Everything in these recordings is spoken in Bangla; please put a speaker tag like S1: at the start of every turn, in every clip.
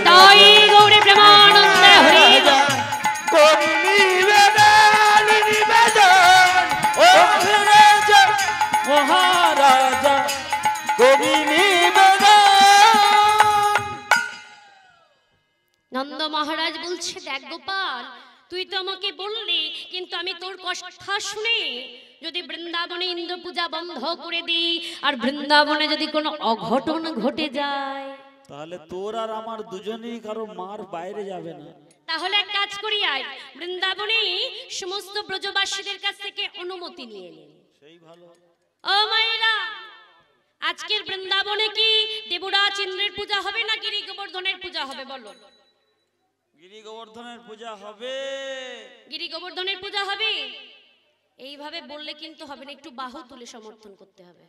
S1: তাই গৌরী প্রেমানন্দে হরি
S2: করি নিবেদন নিবেদন ও রাজা মহারাজা করি নিবেদন।
S1: নন্দ মহারাজ বলছে, দেখ গোপাল, তুই তো আমাকে বললি, কিন্তু আমি তোর কথা শুনে যদি বৃন্দাবনে ইন্দ্র পূজা বন্ধ করে দিই আর বৃন্দাবনে যদি কোনো অঘটন ঘটে যায়,
S2: তাহলে তোর আর আমার দুজনেই কারো মার বাইরে যাবে না।
S1: তাহলে এক কাজ করি, আয় বৃন্দাবনে সমস্ত ব্রজবাসীদের কাছ থেকে অনুমতি নিয়ে নে।
S2: সেই ভালো।
S1: ও মায়েরা, আজকের বৃন্দাবনে কি দেবরাজ ইন্দ্রের পূজা হবে না গিরি গোবর্ধনের পূজা হবে বলো?
S2: গিরি গোবর্ধনের পূজা হবে।
S1: গিরি গোবর্ধনের পূজা হবে। এইভাবে বললে কিন্তু হবে না, একটু বাহু তুলে সমর্থন করতে হবে।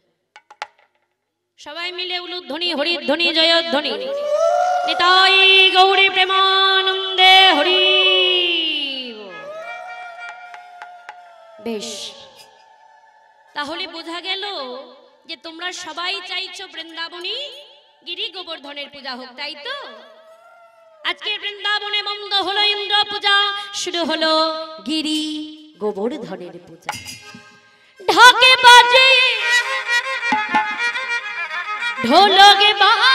S1: সবাই মিলে উলুধ্বনি হরিধ্বনি জয়ধ্বনি। নিতাই গৌরী প্রেমানন্দে হরি। বেশ, তাহলে বোঝা গেল যে তোমরা সবাই চাইছো বৃন্দাবনী গিরি গোবর্ধনের পূজা হোক, তাই তো? আজকে বৃন্দাবনে বন্ধ হলো ইন্দ্র পূজা, শুরু হলো গিরি গোবর্ধনের পূজা। ঢাকে বাজে ঢোলকে বাজে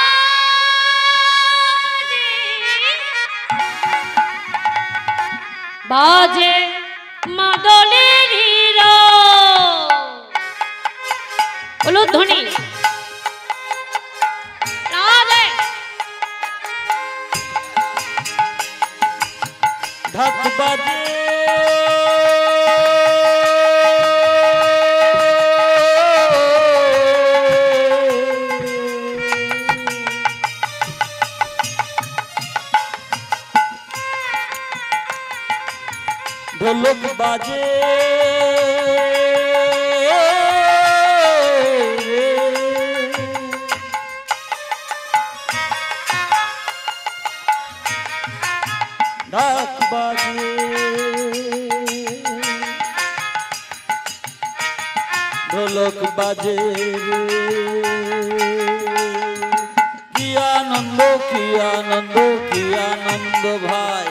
S1: বাজে মাদলের উলুধ্বনি
S2: ঢাক বাজে ঢোলক বাজে ঢাক বাজে ঢোলক বাজে কি আনন্দ কি আনন্দ কি আনন্দ ভাই,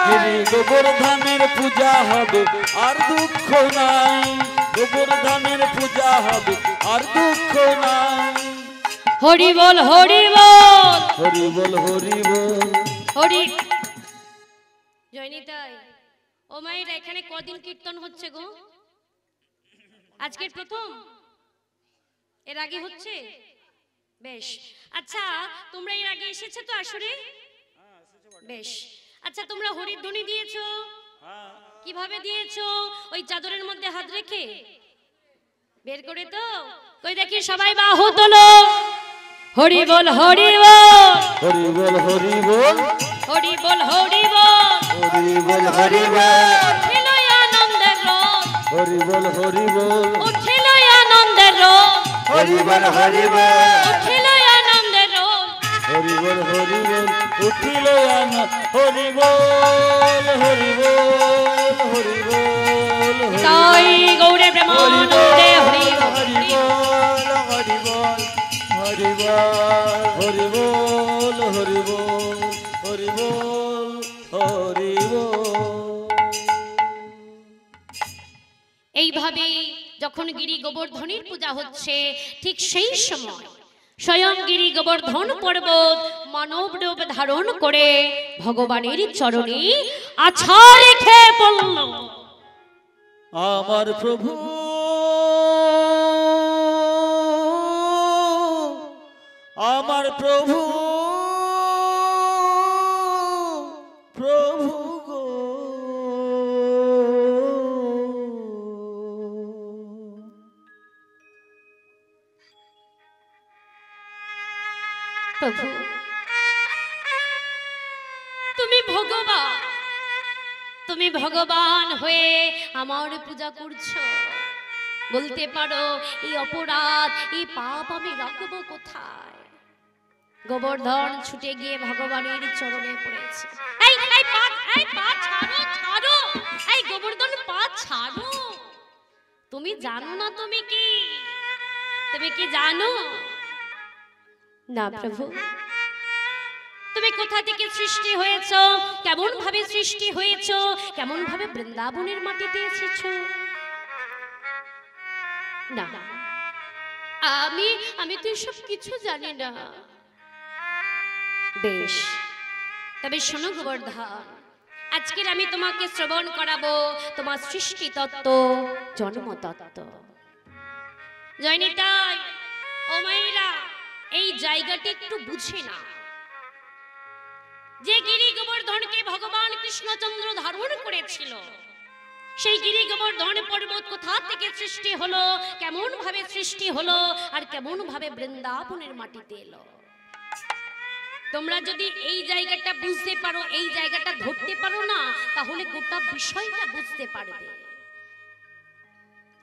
S2: গিরি গোবর্ধনের পূজা হবে আর দুঃখ নাই, গোবর্ধনের পূজা হবে আর দুঃখ নাই।
S1: হরি বল হরি বল
S2: হরি বল হরি বল
S1: হরি। জয়নিতাই, ও মায়েরা, এখানে কদিন কীর্তন হচ্ছে গো? আজকের প্রথম? এর আগে হচ্ছে? বেশ, আচ্ছা তোমরা এর আগে এসেছো তো আসরে? বেশ, আচ্ছা তোমরা হরিধ্বনি দিয়েছো? কিভাবে দিয়েছো? ওই চাদরের মধ্যে হাত রেখে বের করে তো? কই দেখি সবাই বাহু তোলো। হরি বল হরি বল
S2: হরি বল হরি বল
S1: হরি বল হরি বল
S2: হরি বল হরি বল
S1: উঠিল আনন্দের রোদ,
S2: হরি বল হরি বল
S1: উঠিল আনন্দের রোদ,
S2: হরি বল হরি বল
S1: উঠিল আনন্দের রোদ,
S2: হরি বল হরি বল উঠিল হরি বল হরি বল হরি বল।
S1: তাই গৌরে প্রেমানন্দে হরি
S2: হরি বল হরি বল হরি বল হরি বল হরি বল হরি বল হরি বল।
S1: এইভাবে যখন গিরি গোবর্ধনের পূজা হচ্ছে, ঠিক সেই সময় স্বয়ং গিরি গোবর্ধন পর্বত মানব রূপ ধারণ করে ভগবানের চরণে আছা রেখে বলল,
S2: আমার প্রভু আমার প্রভু প্রভু গো,
S1: প্রভু তুমি ভগবান, তুমি ভগবান হয়ে আমার পূজা করছো, বলতে পারো এই অপরাধ এই পাপ আমি রাখবো কোথায়? গোবর্ধন ছুটে গিয়ে ভগবানের চরণে পড়েছে। এই এই পা ছাড়ো ছাড়ো, এই গোবর্ধন পা ছাড়ো, তুমি জানো না তুমি কি? তুমি কি জানো? না প্রভু, তুমি কোথা থেকে সৃষ্টি হয়েছো, কেমন ভাবে সৃষ্টি হয়েছো, কেমন ভাবে বৃন্দাবনের মাটিতে এসেছো? না, আমি তো এসব কিছু জানি না। বেশ, তবে শোনো গোবর্ধন, আজকের আমি তোমাকে শ্রবণ করাবো তোমার সৃষ্টি তত্ত্ব, জন্ম তত্ত্ব। জয়নিতাই, ও মায়েরা, এই জায়গাটি একটু বুঝে না। যে গিরি গোবর্ধনকে ভগবান কৃষ্ণচন্দ্র ধারণ করেছিল, সেই গিরি গোবর্ধন পর্বত কোথা থেকে সৃষ্টি হলো, কেমন ভাবে সৃষ্টি হলো, আর কেমন ভাবে বৃন্দাবনের মাটিতে এলো, তোমরা যদি এই জায়গাটা বুঝতে পারো, এই জায়গাটা ধরতে পারো না, তাহলে গোটা বিষয়টা বুঝতে পারবে।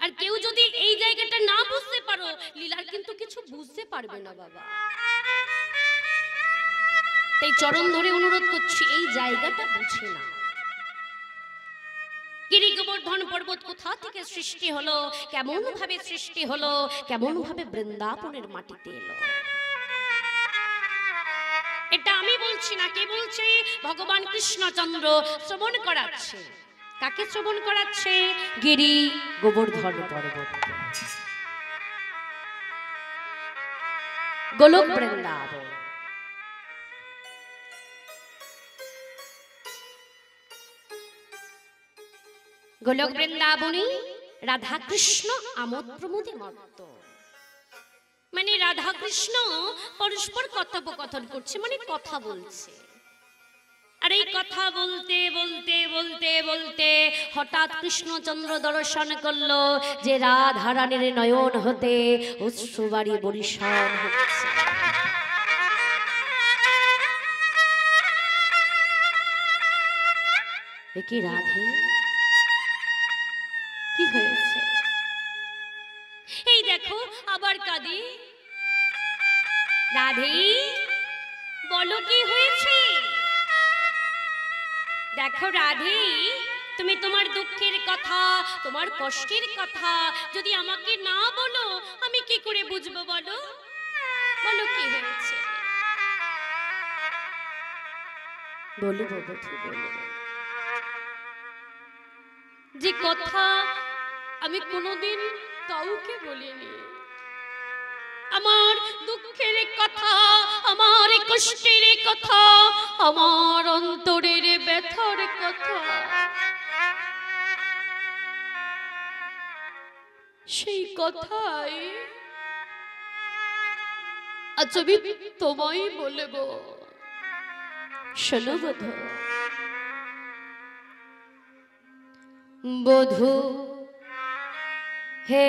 S1: আর কেউ যদি এই জায়গাটা না বুঝতে পারো, লীলার কিন্তু কিছু বুঝতে পারবে না বাবা। তাই চরণ ধরে অনুরোধ করছি, এই জায়গাটা বুঝে না। গিরি গোবর্ধন পর্বত কোথা থেকে সৃষ্টি হলো, কেমন ভাবে সৃষ্টি হলো, কেমন ভাবে বৃন্দাবনের মাটিতে এলো, এটা আমি বলছি না। কে বলছে? ভগবান কৃষ্ণচন্দ্র শ্রবণ করাচ্ছে। কাকে শ্রবণ করাচ্ছে? গিরি গোবর্ধন পর্বত, গোলক বৃন্দাবন। গোলক বৃন্দাবনে রাধা কৃষ্ণ আমোদ প্রমোদে মত্ত। মানে রাধা কৃষ্ণ পরস্পর কথোপকথন করছে, মানে কথা বলছে। আর এই কথা বলতে বলতে বলতে বলতে হঠাৎ কৃষ্ণচন্দ্র দর্শন করলো যে রাধা রানীর নয়ন হতে অশ্রুবাড়ি বরিশান হচ্ছে। কি রাধে, কি হয়েছে? এই দেখো আবার কাঁদে। রাধে, বলো কি হয়েছে? দেখো রাধে, তুমি তোমার দুঃখের কথা, তোমার কষ্টের কথা যদি আমাকে না বলো, আমি কি করে বুঝবো? বলো, বলো কি হয়েছে? বলো বাবু, বলো। যে কথা আমি কোনোদিন কাউকে বলিনি, আমার দুঃখের কথা, আমার কষ্টের কথা, আমার অন্তরের ব্যথার কথা, সেই কথাই আজ আমি তোমায় বলবো। শোনো বধূ, বধূ হে,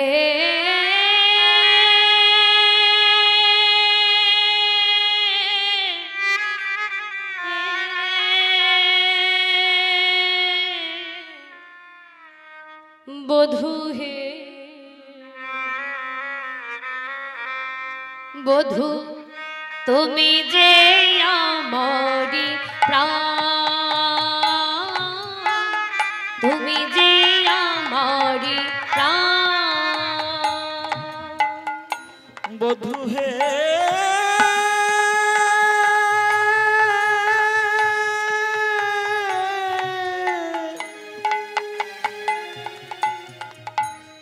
S1: বধূ হে, বধূ তুমি যে আমারি প্রাণ, তুমি যে আমারি প্রাণ।
S2: বধূ হে,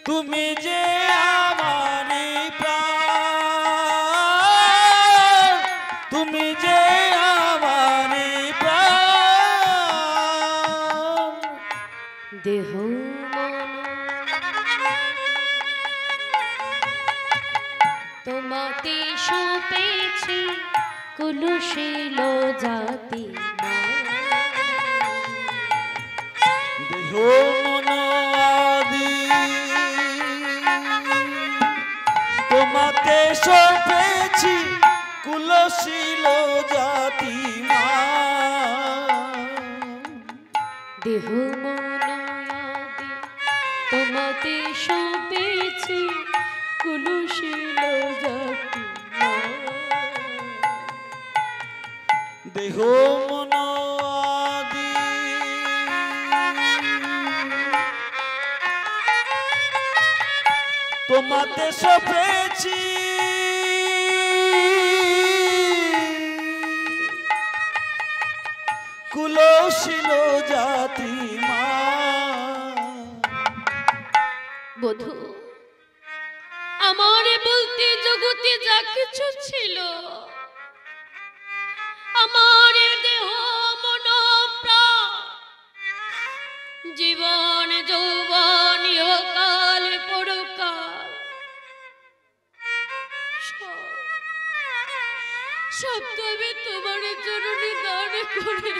S2: তুমি যে আমারি প্রাণ, তুমি যে আমারি প্রাণ।
S1: দেহ মন তোমাতে সপেছি কুলশীল জাতি,
S2: দেহ মন আদি তোমাতে সপেছি কুলশীল জাতি মা।
S1: দেহ মন আদি তোমাতে সপেছি কুলশীল জাতি মা।
S2: দেহ মন আদি তোমাতে সপেছি কুলশীল জাতি মা।
S1: বধূ, আমার বলতে জগতে যা কিছু ছিল, আমার দেহ মন প্রাণ জীবন যৌবন ইহকাল পরকাল সব তবে তোমার চরণে দান করে।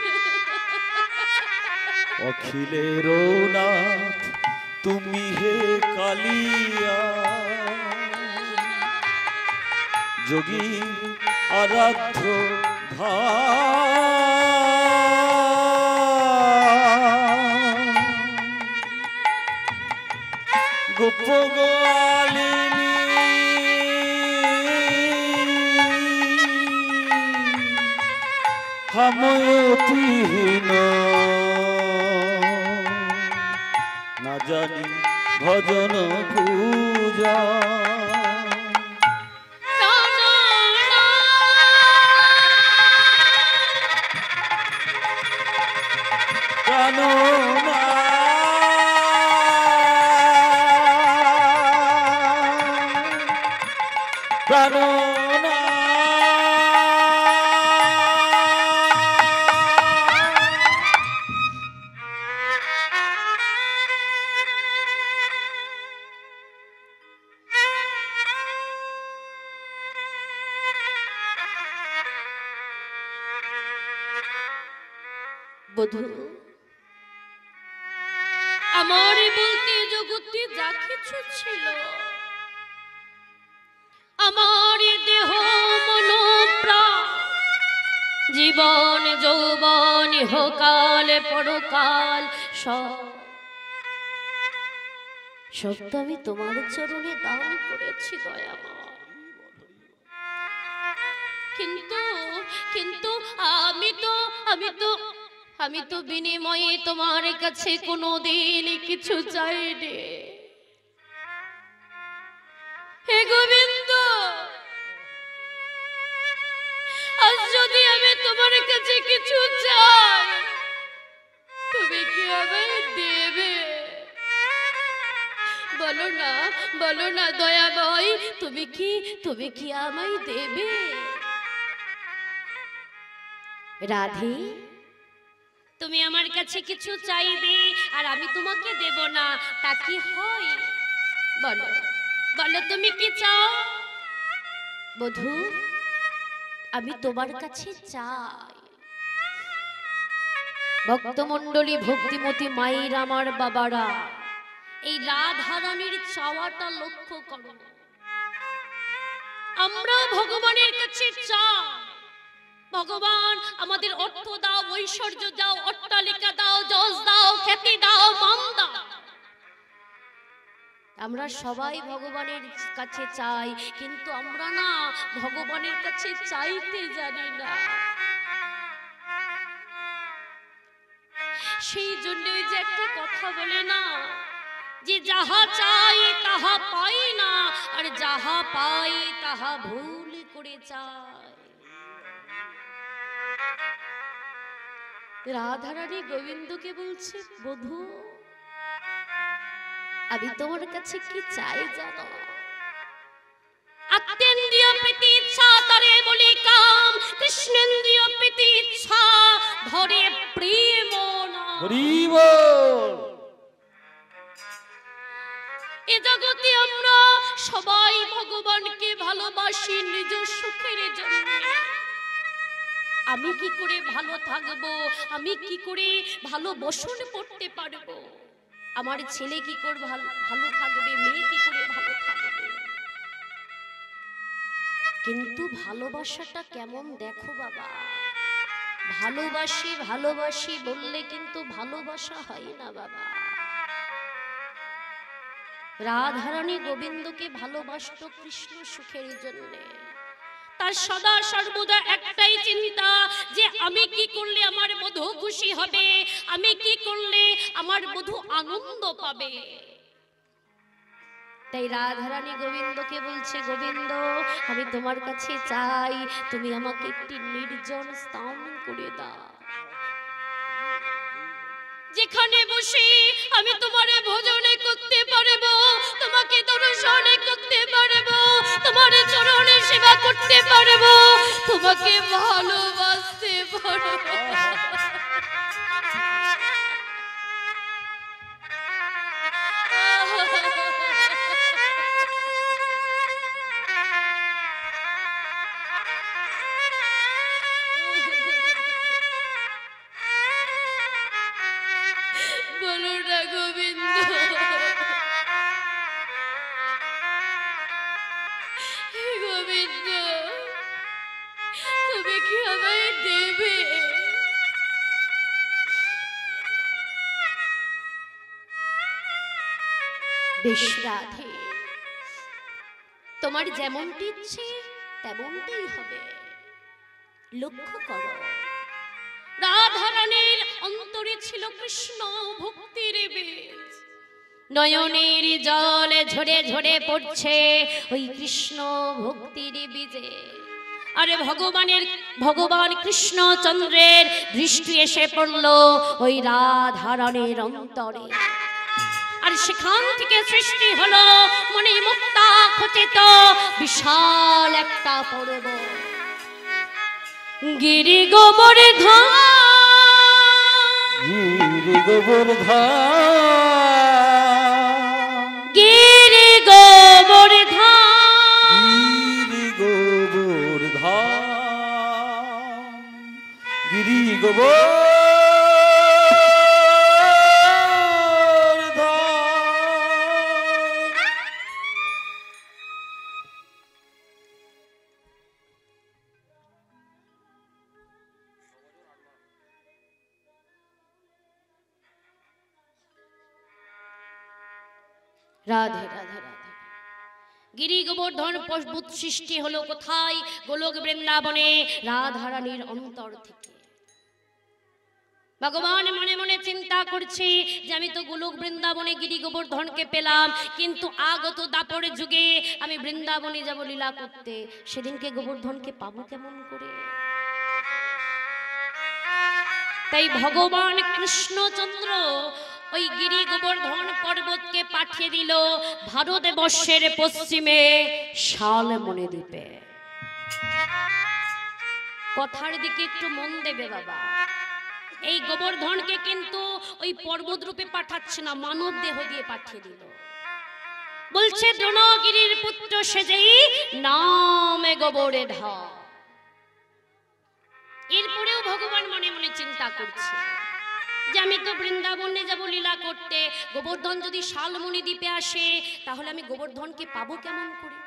S2: অখিলের নাথ তুমি হে কালিয়া, যোগী আরাধ্য গোপ গোয়ালিনী হাময়তিহীন না জানি ভজন পূজা।
S1: বধূ, আমার বলতে জগতে যা কিছু ছিল, আমার দেহ মন প্রাণ জীবন যৌবন ইহকাল পরকাল সব তো আমি তোমার চরণে দান করেছি দয়াময়। কিন্তু কিন্তু আমি তো বিনিময়ে তোমার কাছে কোনোদিন কিছু চাইনি। হে গোবিন্দ, আজ যদি আমি তোমার কাছে কিছু চাই, তুমি কি আমায় দেবে? বলো না দয়াময়, তুমি কি আমায় দেবে? রাধে, তুমি আমার কাছে কিছু চাইবে আর আমি তোমাকে দেব না, তা কি হয়? বলো তুমি কি চাও? বধূ, আমি তোমার কাছে চাই ভক্তমণ্ডলী ভক্তিমতী মায়ের আমার বাবারা এই রাধারানীর চাওয়াটা লক্ষ্য করো। আমরা ভগবানের কাছে চাই, ভগবান আমাদের অর্থ দাও, ঐশ্বর্য দাও, অট্টালিকা দাও, যশ দাও, খ্যাতি দাও, মান দাও। আমরা সবাই ভগবানের কাছে চাই, কিন্তু আমরা না ভগবানের কাছে চাইতে জানি না। সেই জন্যই যে একটা কথা বলে না, যে যাহা চাই তাহা পাই না, আর যাহা পাই তাহা ভুল করে চাই। রাধারানী গোবিন্দকে বলছে, বধূ আমি তোমার কাছে কি চাই জানো? আত্মেন্দ্রিয় প্রীতি ইচ্ছা তারে বলি কাম, কৃষ্ণেন্দ্রিয় প্রীতি ইচ্ছা ধরে প্রেম নাম। এ জগতে আমরা সবাই ভগবানকে ভালোবাসি নিজ সুখের জন্য। আমি কি করে ভালো থাকবো, আমি কি করে ভালো বসন করতে পারবো, আমার ছেলে কি করে ভালো থাকবে, মেয়ে কি করে ভালো থাকবে। কিন্তু ভালোবাসাটা কেমন দেখো বাবা, ভালোবাসি বললে কিন্তু ভালোবাসা হয় না বাবা। রাধারানী গোবিন্দকে ভালোবাসতো কৃষ্ণ সুখের জন্য। তার সদা সর্বদা একটাই চিন্তা, যে আমি কি করলে আমার বধূ খুশি হবে, আমি কি করলে আমার বধূ আনন্দ পাবে। তাই রাধারানী গোবিন্দকে বলছে, গোবিন্দ আমি তোমার কাছে চাই তুমি আমাকে একটি নির্জন স্থান করে দাও, যেখানে বসে আমি তোমারে ভজনে করতে পারবো, তোমাকে দর্শনে করতে পারবো, তোমার চরণে সেবা করতে পারবো, তোমাকে ভালোবাসতে পারবো। বলো না গোবিন্দ, গোবিন্দ তুমি কি আমায় দেবে? বেশ রাধে, তোমার যেমনটি ইচ্ছে তেমনটাই হবে। লক্ষ্য করো, রাধারানীর অন্তরে ছিল কৃষ্ণ ভক্তির বীজ, নয়নের জল ঝরে ঝরে পড়ছে ওই কৃষ্ণ ভক্তির বীজে। আরে ভগবান কৃষ্ণচন্দ্রের দৃষ্টি এসে পড়ল ওই রাধারানীর অন্তরে, আর সেখান থেকে সৃষ্টি হলো মনে মুক্তা খচিত বিশাল একটা পর্বত, গিরি গোবর্ধন,
S2: গিরি গোবর্ধন,
S1: গিরি গোবর্ধন,
S2: গিরি গোবর্ধন, গিরি গোবর্ধন।
S1: রাধে রাধে রাধে। গিরি গোবর্ধন পর্বত সৃষ্টি হলো কোথায়? গোলক বৃন্দাবনে রাধারানীর অন্তর থেকে। ভগবান মনে মনে চিন্তা করছে যে আমি তো গোলক বৃন্দাবনে গিরি গোবর্ধনকে পেলাম, কিন্তু আগত দাপর যুগে আমি বৃন্দাবনে যাব লীলা করতে, সেদিনকে গোবর্ধনকে পাবো কেমন করে? তাই ভগবান কৃষ্ণচন্দ্র ওই গিরি গোবর্ধন পর্বতকে পাঠিয়ে দিল ভারতবর্ষের পশ্চিমে শালমণি দ্বীপে। কথার দিকে একটু মন দেবে বাবা, এই গোবর্ধনকে কিন্তু ওই পর্বত রূপে পাঠাচ্ছে না, মানব দেহ দিয়ে পাঠিয়ে দিল। বলছে দ্রোণগিরির পুত্র সেজেই নামে গোবর্ধন। এরপরেও ভগবান মনে মনে চিন্তা করছে যে আমি তো বৃন্দাবনে যাব লীলা করতে, গোবর্ধন যদি শালমণি দ্বীপে আসে তাহলে আমি গোবর্ধনকে পাবো কেমন করে?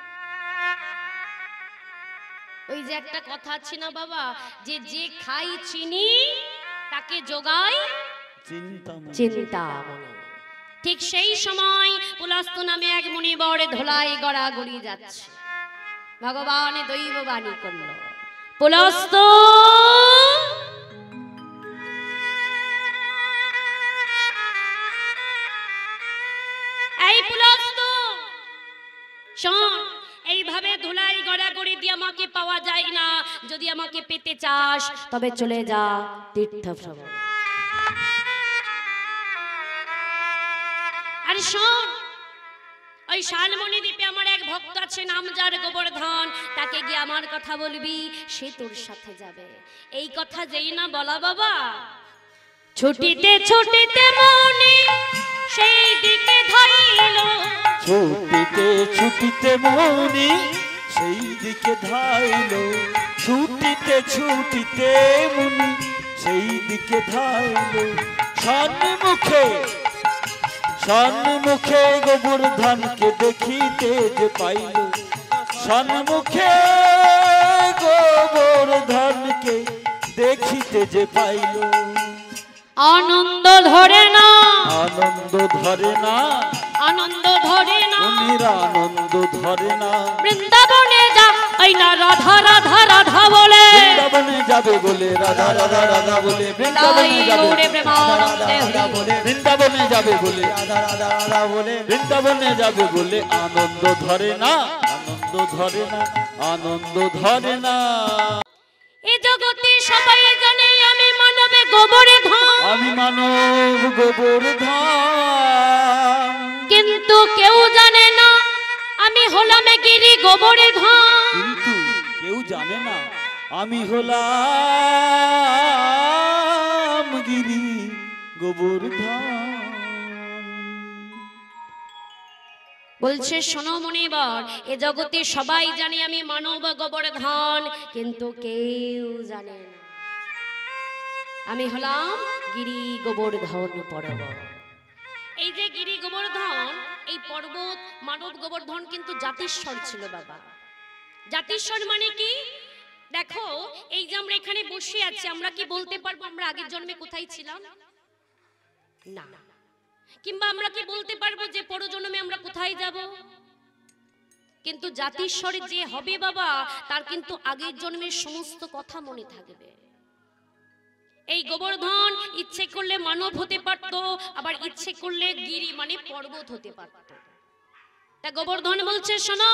S1: ওই যে একটা কথা আছে না বাবা, যে যে খাই চিনি তাকে যোগায় চিন্তামণি। ঠিক সেই সময় পুলস্ত নামে এক মুনিবর ধোলাই গড়াগড়ি যাচ্ছে। ভগবান দৈববাণী করল, পুলস্ত এই পুলস্ত শোন, এইভাবে ধুলাই গড়াগড়ি দিয়ে আমাকে পাওয়া যায় না, যদি আমাকে পেতে চাস তবে চলে যা তীর্থ ভ্রমণ। আর শোন, ওই শালমণি দ্বীপে আমার এক ভক্ত আছে নাম যার গোবর্ধন, তাকে গিয়ে আমার কথা বলবি, সে তোর সাথে যাবে। এই কথা যেই না বলা বাবা, ছুটিতে ছুটিতে মনে সেই দিকে ধাইল,
S2: ছুটিতে ছুটিতে মনি সেই দিকে ধাইল, ছুটিতে ছুটিতে মনি সেই দিকে ধাইল। সন্মুখে সন্মুখে গোবর্ধনকে দেখিতে যে পাইল, সন্মুখে গোবর্ধনকে দেখিতে যে পাইল।
S1: আনন্দ ধরে না,
S2: আনন্দ ধরে না,
S1: আনন্দ ধরে না,
S2: মুনিরা আনন্দ ধরে না।
S1: বৃন্দাবনে যা, এই না রাধা রাধা রাধা বলে,
S2: বৃন্দাবনে যাবে বলে রাধা রাধা রাধা বলে বৃন্দাবনে যাবে বৃন্দাবনে যাবে বলে বৃন্দাবনে যাবে বলে আনন্দ ধরে না আনন্দ ধরে না আনন্দ ধরে না।
S1: এই জগতে সবাই জানে আমি মানবে গোবর্ধন,
S2: আমি মানব গোবর্ধন,
S1: কিন্তু কেউ জানে না আমি হলাম গিরি গোবর্ধন।
S2: কিন্তু কেউ জানে না আমি হলাম গিরি গোবর্ধন।
S1: বলছে শোনো মনিবর, এ জগতে সবাই জানে আমি মানব গোবর্ধন, কিন্তু কেউ জানে না আমি হলাম গিরি গোবর্ধন পর্বত। এই যে গিরি গোবর্ধন, এই পর্বত মানব গোবর্ধন কিন্তু জাতিস্বর ছিল বাবা। জাতিস্বর মানে কি? দেখো এই যে আমরা এখানে বসে আছি, আমরা কি বলতে পারবো আমরা আগের জন্মে কোথায় ছিলাম? না। কিংবা আমরা কি বলতে পারবো যে পরজন্মে আমরা কোথায় যাব? কিন্তু জাতিস্বরে যে হবে বাবা, তার কিন্তু আগের জন্মের সমস্ত কথা মনে থাকবে। এই গোবর্ধন ইচ্ছে করলে মানব হতে পারতো, আবার ইচ্ছে করলে গিরি মানে পর্বত হতে পারতো। তা গোবর্ধন বলছে শোনো,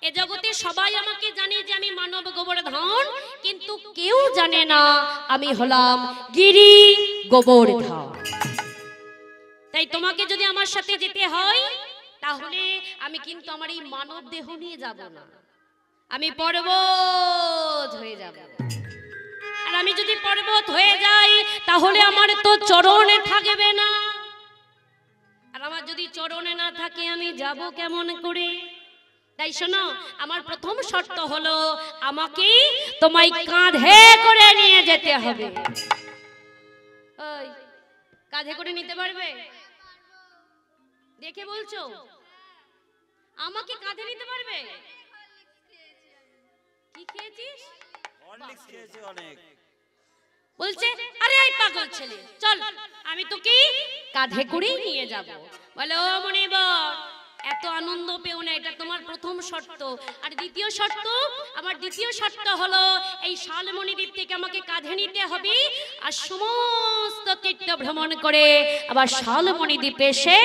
S1: এ জগতে সবাই আমাকে জানে যে আমি মানব গোবর্ধন, কিন্তু কেউ জানে না আমি হলাম গিরি গোবর্ধন। তাই তোমাকে যদি আমার সাথে যেতে হয়, তাহলে আমি কিন্তু আমার এই মানব দেহ নিয়ে যাব না, আমি পর্বত হয়ে যাব। আর আমি যদি পর্বত হয়ে যাই, তাহলে আমার তো চরণে থাকবে না। আর আমার যদি চরণে না থাকে, আমি যাব কেমন করে? তাই শোনো, আমার প্রথম শর্ত হলো আমাকে তোমায় কাঁধে করে নিয়ে যেতে হবে। ওই কাঁধে করে নিতে পারবে? দেখে বলছো? আমাকে কাঁধে নিতে পারবে? কি খেয়েছিস?
S2: হরলিক্স খেয়েছে অনেক।
S1: বলছে আরে এই পাগল ছেলে, চল আমি তোকে কাঁধে করেই নিয়ে যাব। বলে ও মনিবর, এত আনন্দ পেও না, এটা তোমার প্রথম শর্ত। আর দ্বিতীয় শর্ত, আমার দ্বিতীয় শর্ত হলো এই শালমণি দ্বীপ থেকে আমাকে কাঁধে নিতে হবে, আর সমস্ত তীর্থ ভ্রমণ করে আবার শালমণি দ্বীপে এসে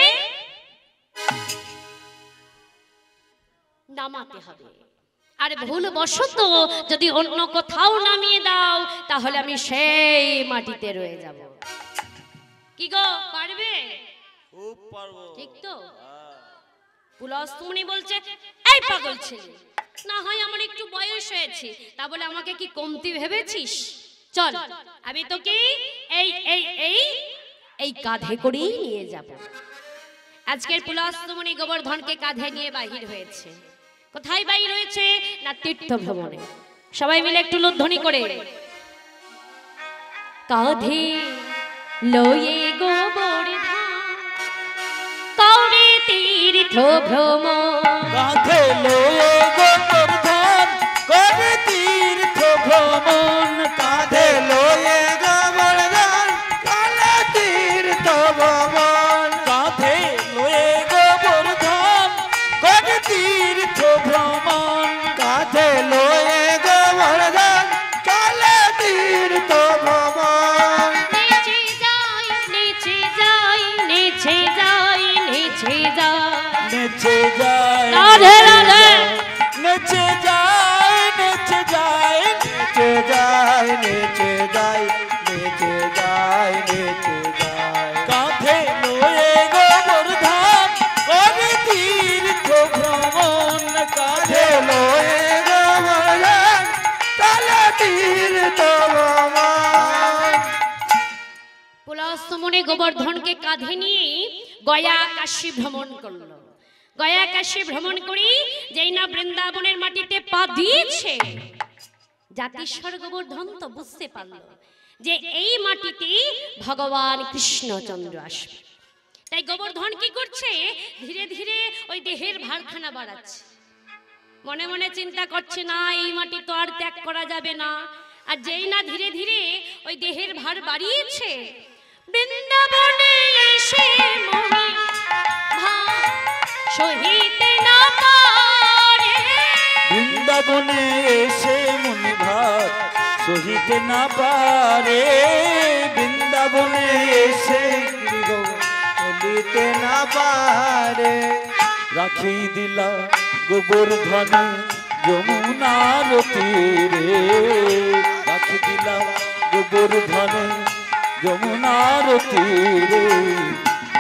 S1: নামাতে হবে। আর ভুলবশত যদি অন্য কোথাও নামিয়ে দাও, তাহলে আমি সেই মাটিতে রয়ে যাব। কি গো, পারবে?
S2: খুব পারবো।
S1: ঠিক তো? পুলস্তমণি বলছে এই পাগল ছেলে, না হয় আমার একটু বয়স হয়েছে, তা বলে আমাকে কি কমতি ভেবেছিস? চল আমি তোকে এই এই এই এই কাঁধে করেই নিয়ে যাব। আজকের পুলস্তমণি গোবর্ধনকে কাঁধে নিয়ে বাহির হয়েছে। কোথায় বাহির হয়েছে? না তীর্থ ভ্রমণে। সবাই মিলে একটু লুধ্বনি করে কাঁধে লয়ে গোবর্ধন করে তীর্থ ভ্রমণ,
S2: কাঁধে লয়ে গোবর্ধন করে তীর্থ ভ্রমণ, কাঁধে লয়ে গোবর্ধন করে তীর্থ ভ্রমণ, কাঁধে লয়ে গোবর্ধন করে তীর্থ ভ্রমণ, কাঁধে লয়ে গোবর্ধন করে তীর্থ ভ্রমণ।
S1: নিচে যাই নিচে যাই নিচে যাই নিচে যাই
S2: নেচে যায়
S1: রাধে রাধে,
S2: নেচে যায় নেচে যায় নেচে যায় নেচে যায় নেচে যায় নেচে যায়, কাঁধে লয়ে গোবর্ধন করে তীর্থ ভ্রমণ, কাঁধে লয়ে গোবর্ধন করে তীর্থ ভ্রমণ।
S1: পুলস্তমণি গোবর্ধনকে কাঁধে নিয়ে গয়া কাশী ভ্রমণ করলো। গয়া কাশী ভ্রমণ করি যেই না বৃন্দাবনের মাটিতে পা দিয়েছে, জাতিস্বর গোবর্ধন তো বুঝতে পারলো যে এই মাটিতে ভগবান কৃষ্ণচন্দ্র আসবে। তাই গোবর্ধন কি করছে? ধীরে ধীরে ওই দেহের ভারখানা বাড়াচ্ছে। মনে মনে চিন্তা করছে না এই মাটি তো আর ত্যাগ করা যাবে না। আর যেই না ধীরে ধীরে ওই দেহের ভার বাড়িয়েছে, বৃন্দাবনে এসে মনে ভার সহিতে না পারে,
S2: বৃন্দাবনে এসে মুনি ভার সহিতে না পারে বৃন্দাবনে এসে
S3: বলিতে না পারে
S2: রাখি দিলা গোবর্ধনে যমুনার তীরে রাখি দিলা গোবর্ধনে যমুনার তীরে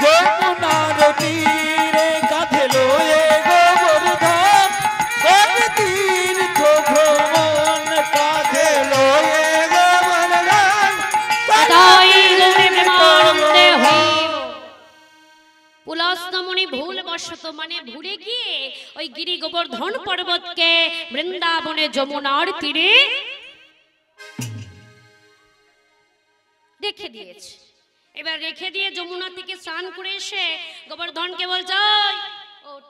S2: যমুনার তীরে কাঁধে লয়ে গোবর্ধন কোন তীর্থ ভ্রমণ কাঁধে লয়ে গোবর্ধন
S1: তাই গৌরী প্রেমানন্দে হইব। পুলস্তমণি ভুল বশত মানে ভুলে গিয়ে ওই গিরি গোবর্ধন পর্বতকে বৃন্দাবনে যমুনার তীরে রেখে দিয়েছে। এবার রেখে দিয়ে যমুনা থেকে স্নান করে এসে গোবর্ধনকে বলছে ওঠ, ওঠ।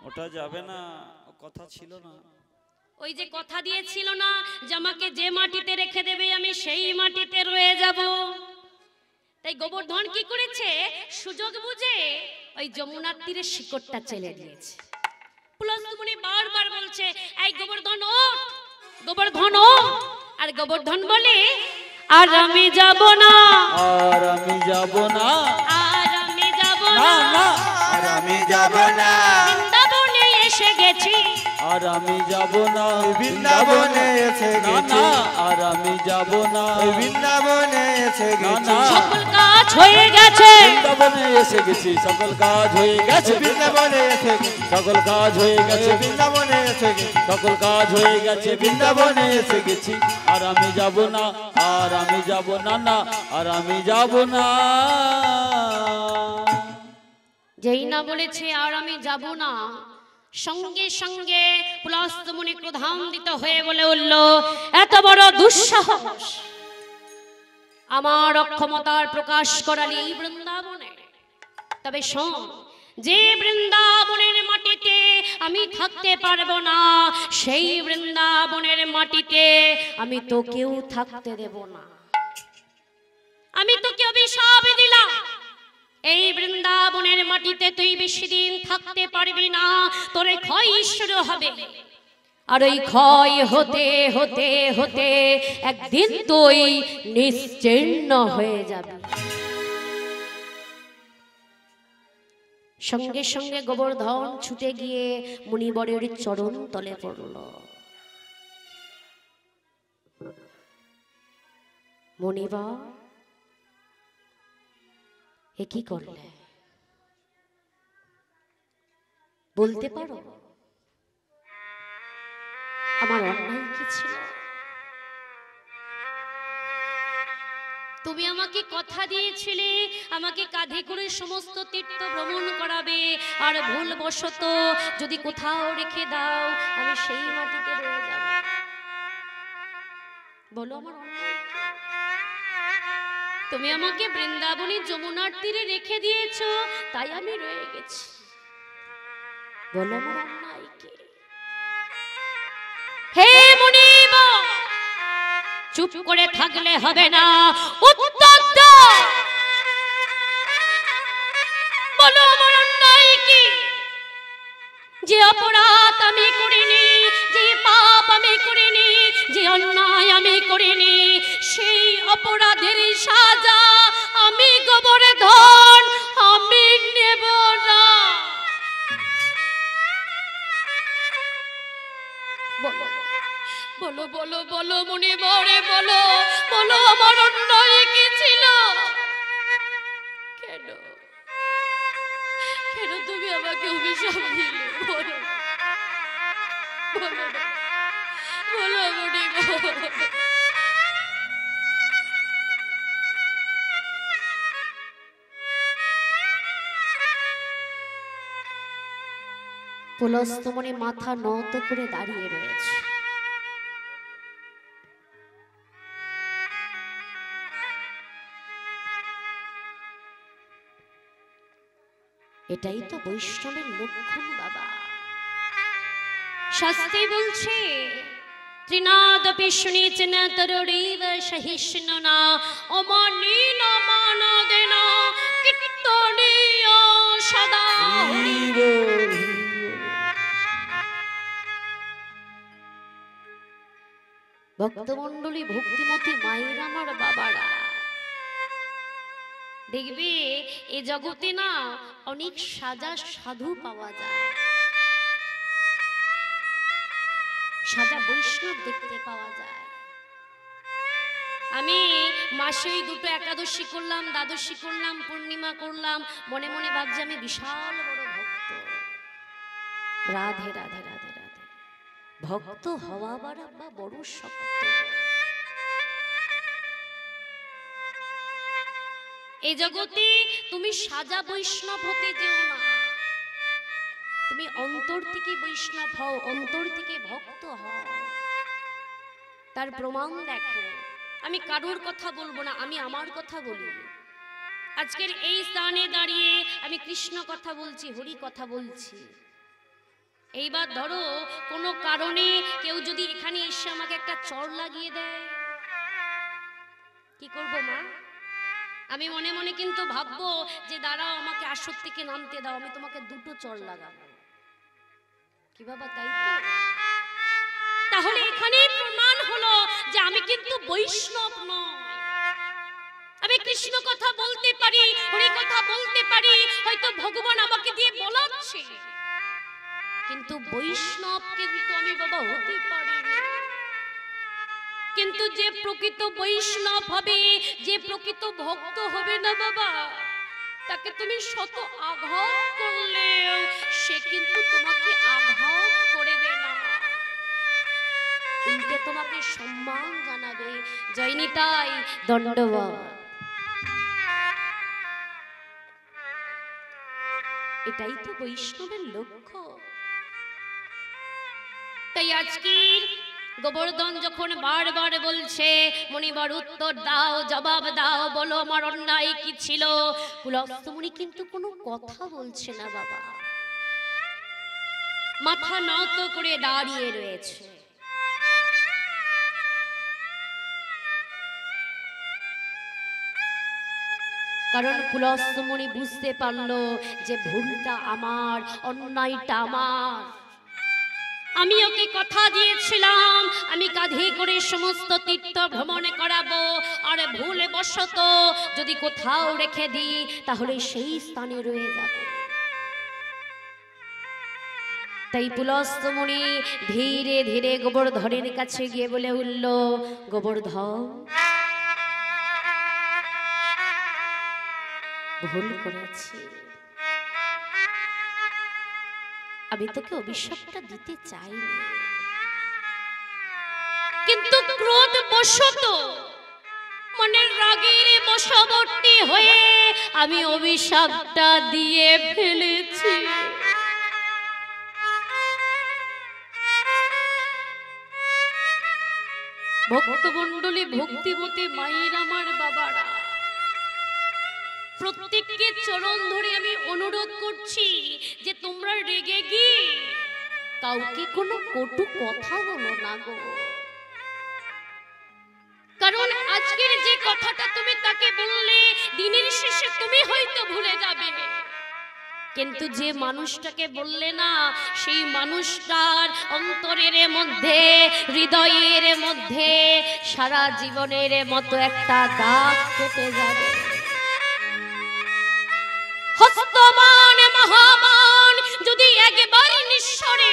S2: ওটা যাবে না, কথা ছিল না।
S1: ওই যে কথা দিয়েছিল না যে আমাকে যে মাটিতে রেখে দেবে আমি সেই মাটিতে রয়ে যাব। তাই গোবর্ধন কি করেছে, সুযোগ বুঝে ওই যমুনার তীরে শিকড়টা চেলে দিয়েছে। পুলস্তমণি বারবার বলছে এই গোবর্ধন ওঠ, গোবর্ধন ওঠ। আর গোবর্ধন বলে আর আমি যাব না,
S2: আর আমি যাব না,
S1: আর আমি যাব
S2: না
S1: না,
S2: না,
S3: আর আমি যাব না
S1: বৃন্দাবনে এসে গেছি,
S2: আর আমি যাব না,
S3: বৃন্দাবনে এসে
S2: না
S3: গেছি
S2: না, আর আমি যাব না,
S3: বৃন্দাবনে এসে গেছি
S2: না।
S1: সকল কাজ হয়ে গেছে,
S2: বৃন্দাবনে এসে গেছি, সকল কাজ হয়ে গেছে,
S3: বৃন্দাবনে এসে গেছি
S2: সকল কাজ হয়ে গেছে,
S3: বৃন্দাবনে এসে গেছি
S2: সকল কাজ হয়ে গেছে, বৃন্দাবনে এসে গেছি। আর আমি যাব না, আর আমি যাব না, না আর আমি যাব না।
S1: যেই না বলেছে আর আমি যাব না, সঙ্গে সঙ্গে পুলস্তমণি ক্রোধান্বিত হয়ে বলে উঠল এত বড় দুঃসাহস, আমার অক্ষমতার প্রকাশ করালি এই বৃন্দাবনে। তবে শোন, যে বৃন্দাবনের মাটিতে আমি থাকতে পারবো না সেই বৃন্দাবনের মাটিতে আমি তোকেও থাকতে দেব না। আমি তোকে অভিশাপ দিলাম, এই বৃন্দাবনের মাটিতে তুই বেশি দিন থাকতে পারবি না, তোর ক্ষয় শুরু হবে। আর ওই ক্ষয় হতে হতে হতে একদিন তুই নিশ্চিহ্ন হয়ে যাবি। সঙ্গে সঙ্গে গোবর্ধন ছুটে গিয়ে মুনিবরের চরণ তলে পড়ল। মুনিবর, এ কি করলে বলতে পারো? আমার অন্যায় কি ছিল? তুমি আমাকে কথা দিয়েছিলে আমাকে কাঁধে করে সমস্ত তীর্থ ভ্রমণ করাবে, আর ভুলবশত যদি কোথাও রেখে দাও আমি সেই মাটিতে রয়ে যাব। বলো আমার অন্যায় কি? তুমি আমাকে বৃন্দাবনী যমুনার তীরে রেখে দিয়েছো, তাই আমি রয়ে গেছি। বলো আমার অন্যায় কি? হে মুনিব, চুপ করে থাকলে হবে না, উত্তর দাও। বলো আমার অন্যায় কি? যে অপরাধ আমি করিনি, যে পাপ আমি করিনি, যে অন্যায় আমি করিনি, সেই অপরাধের সাজা আমি গোবর্ধন আমি নেব না। বলো বলো বলো বলো মুনিবরে, বলো বলো আমার অন্যায় কি ছিল? কেন কেন তুমি আমাকে অভিশাপ দিলে? বলো বলো বলো মুনিবর। পুলস্তমণি মাথা নত করে দাঁড়িয়ে রয়েছে। এটাই তো বৈষ্ণবের লক্ষণ বাবা। শাস্ত্রে বলছে ত্রিনাদপি শুনিছেন তরুরীব সহিষ্ণুনা অমানীন মানদেন কীর্তনীয় সদা। ভক্তমণ্ডলী ভক্তিমতী মায়ের আমার বাবারা, দেখবে এ জগতে না অনেক সাজা সাধু পাওয়া যায়, সাজা বৈষ্ণব দেখতে পাওয়া যায়। আমি মাসে দুটো একাদশী করলাম, দ্বাদশী করলাম, পূর্ণিমা করলাম, মনে মনে ভাবছি আমি বিশাল বড় ভক্ত। রাধে রাধে রাধে রাধে। ভক্ত হওয়া বাবা বড় শক্ত। এই জগতে তুমি সাজা বৈষ্ণব হতে যেও না, তুমি অন্তর থেকে বৈষ্ণব হও, অন্তর থেকে ভক্ত হও। তার প্রমাণ দেখো। আমি কারোর কথা বলবো না, আমি আমার কথা বলি। আজকের এই স্থানে দাঁড়িয়ে আমি কৃষ্ণ কথা বলছি, হরি কথা বলছি। এইবার ধরো কোনো কারণে কেউ যদি এখানে এসে আমাকে একটা চড় লাগিয়ে দেয়, কি করব মা? আমি মনে মনে কিন্তু ভাববো যে দাঁড়াও, আমাকে আসর থেকে নামতে দাও, আমি তোমাকে দুটো চড় লাগাবো। কি বাবা, তাই তো? তাহলে এখানে প্রমাণ হলো যে আমি কিন্তু বৈষ্ণব নয়। আমি কৃষ্ণ কথা বলতে পারি, হরি কথা বলতে পারি, হয়তো ভগবান আমাকে দিয়ে বলাচ্ছে, কিন্তু বৈষ্ণব কিন্তু আমি বাবা হতে পারি না। কিন্তু যে প্রকৃত বৈষ্ণব হবে, যে প্রকৃত ভক্ত হবে না বাবা, তাকে তুমি শত আঘাত করলেও সে কিন্তু তোমাকে আঘাত করবে না, উল্টে তোমাকে সম্মান জানাবে। জয় নিতাই, দণ্ডবাদ। এটাই তো বৈষ্ণবের লক্ষ্য। তাই আজকের গোবর্ধন যখন বারবার বলছে মণিবর উত্তর দাও, জবাব দাও, বলো আমার অন্যায় কি ছিল, পুলস্ত্য মুনি কিন্তু কোনো কথা বলছে না বাবা, মাথা নত করে দাঁড়িয়ে রয়েছে। কারণ পুলস্ত্য মুনি বুঝতে পারলো যে ভুলটা আমার, অন্যায়টা আমার। আমি ওকে কথা দিয়েছিলাম আমি কাঁধে করে সমস্ত তীর্থ ভ্রমণ করাবো, আর ভুল বশত যদি কোথাও রেখে দিই তাহলে সেই স্থানে রয়ে যাবে। তাই পুলস্ত্য মুনি ধীরে ধীরে গোবর্ধনের কাছে গিয়ে বলে উঠল, গোবর্ধন, ভুল করেছি, আমি তোকে অভিশাপটা দিতে চাইনি, কিন্তু ক্রোধ বশত মনের রাগের বশবর্তী হয়ে আমি অভিশাপটা দিয়ে ফেলেছি। ভক্তমণ্ডলী ভক্তিমতী মায়ের আমার বাবারা, প্রত্যেককে চরণ ধরে আমি অনুরোধ করছি যে তোমরা রেগে গিয়ে কাউকে কোনো কটু কথা বলো না গো। কারণ আজকের যে কথাটা তুমি তাকে বললে দিনের শেষে তুমি হয়তো ভুলে যাবে, কিন্তু যে মানুষটাকে বললে না, সেই মানুষটার অন্তরের মধ্যে, হৃদয়ের মধ্যে সারা জীবনের মতো একটা দাগ কেটে যাবে। হস্তমান মহামান যদি একবার নিঃস্বরে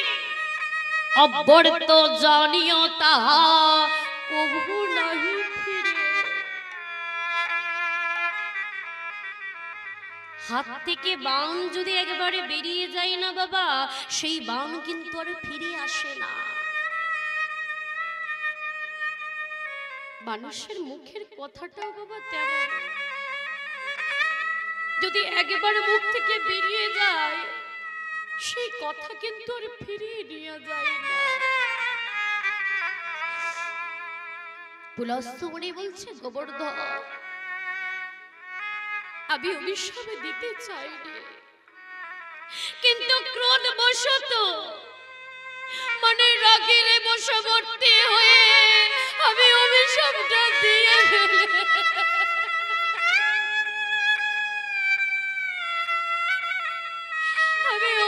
S1: অব্যর্থ জানিও তাহা কবু নাহি ফিরে। হাত থেকে বাণ যদি একবারে বেরিয়ে যায় না বাবা, সেই বাণ কিন্তু আর ফিরে আসে না। মানুষের মুখের কথাটাও বাবা তেমন, যদি একবার মুখ থেকে বেরিয়ে যায় সেই কথা কিন্তু আর ফিরিয়ে নিয়ে যায় না। পুলস্ত্য মুনি বলছে, গোবর্ধন, আমি অভিশাপ দিতে চাইনি, কিন্তু ক্রোধ বশত মানে রাগের বশবর্তী হয়ে আমি অভিশাপটা দিয়ে ফেলে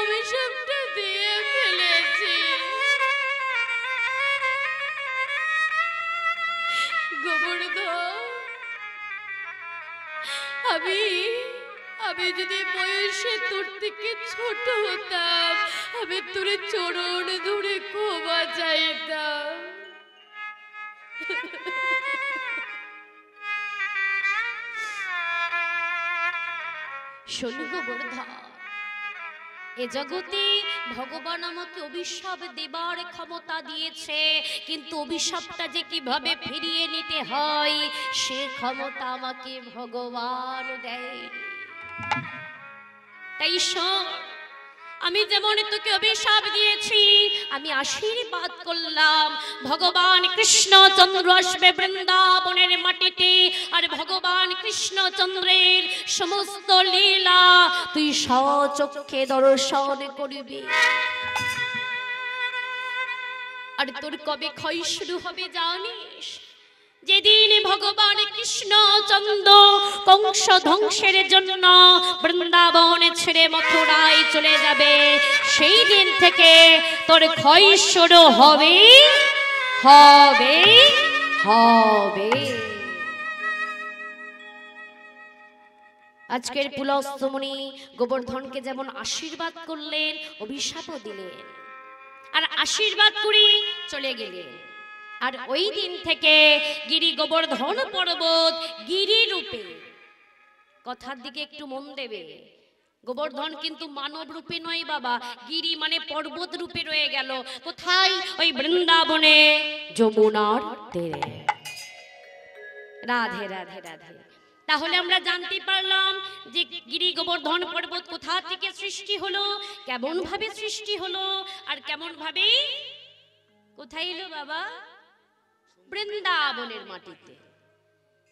S1: অভিশাপটা দিয়ে ফেলেছি। গোবর্ধন, আমি যদি বয়সে তোর থেকে ছোট হতাম, আমি তোর চরণ ধরে ক্ষমা চাইতাম। শোনো গোবর্ধন, এ জগতে ভগবান আমাকে অভিশাপ দেবার ক্ষমতা দিয়েছে, কিন্তু অভিশাপটা যে কিভাবে ফিরিয়ে নিতে হয় সে ক্ষমতা আমাকে ভগবান দেয়নি। তাই শোন, আমি যেমন তোকে অভিশাপ দিয়েছি, আমি আশীর্বাদ করলাম ভগবান কৃষ্ণচন্দ্র আসবে বৃন্দাবনের মাটিতে, আর ভগবান কৃষ্ণচন্দ্রের সমস্ত লীলা তুই স্বচক্ষে দর্শন করবি। আর তোর কবে ক্ষয় শুরু হবে জানিস? যেদিন ভগবান কৃষ্ণচন্দ্র কংস ধ্বংসের জন্য বৃন্দাবন ছেড়ে মথুরায় চলে যাবে, সেই দিন থেকে তোর ক্ষয় শুরু হবে হবে হবে। আজকের পুলস্তমণি গোবর্ধনকে যেমন আশীর্বাদ করলেন, অভিশাপও দিলেন, আর আশীর্বাদ করে চলে গেলেন। আর ওই দিন থেকে গিরি গোবর্ধন পর্বত গিরি রূপে, কথার দিকে একটু মন দেবে, গোবর্ধন কিন্তু মানব রূপে নয় বাবা, গিরি মানে পর্বত রূপে রয়ে গেল। কোথায়? ওই বৃন্দাবনে যমুনার তীরে। রাধে রাধে রাধে। তাহলে আমরা জানতে পারলাম যে গিরি গোবর্ধন পর্বত কোথা থেকে সৃষ্টি হলো, কেমন ভাবে সৃষ্টি হলো, আর কেমন ভাবে কোথায় এলো বাবা? বৃন্দাবনের মাটিতে।